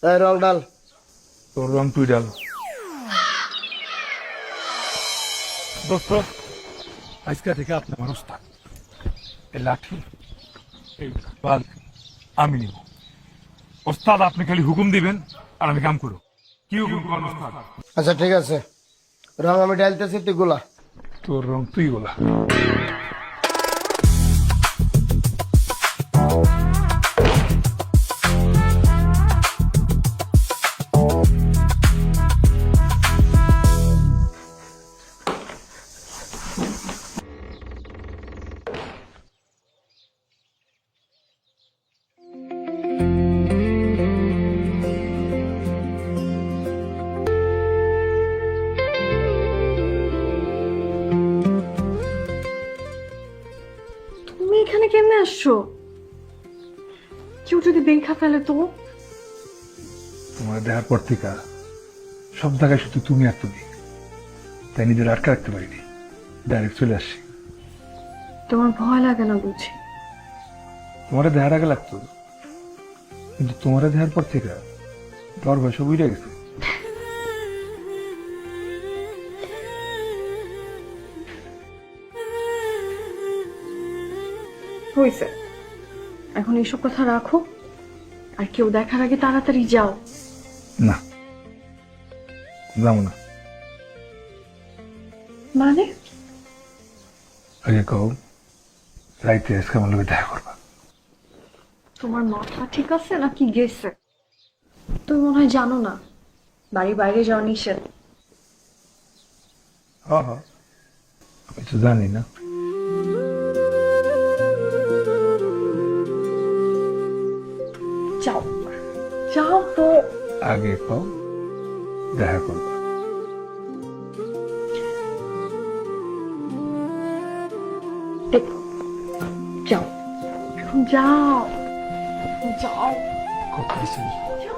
এই রং ডাল। তোর রং তুই ডাল। দোস্ত, আজকে থেকে আপনি আমার ওস্তাদ। এই লাঠি এই বাল আমি নিব। ওস্তাদ আপনি খালি হুকুম দিবেন আর আমি কাম করব। কি হুকুম করেন ওস্তাদ? আচ্ছা ঠিক আছে, রং আমি ডালতেছি, তুই গোলা। তোর রং তুই গোলা। তুমি এখানে কেমনে আসছো? কেউ যদি দেখা ফেলে তো? তোমার দেখার পর থেকে সব জায়গায় শুধু তুমি আর তুমি, তাই নিজের আটকে রাখতে পারিনি, ডাইরেক্ট চলে আসছি। তোমার ভয় লাগে না বুঝি? তোমার দেখার আগে লাগতো, কিন্তু তোমার দেখার পর থেকে ডর ভয় সব উড়ে গেছে। হয়েছে, এখন এইসব কথা রাখো, আর কেউ দেখার আগে তাড়াতাড়ি যাও। না, যাবো না। মানে? আগে কও, রাইতে আজকে আমার লোকে দেখা করবা। তোমার মাথা ঠিক আছে নাকি গেছে? তুমি মনে হয় জানো না, বাড়ির বাইরে যাওয়া নিষেধ। হ্যাঁ হ্যাঁ, আমি তো জানি না। যাও, যাও তো। আগে কও, দেখা করবা। দেখো, যাও, এখন যাও, যাও, কথা যাও।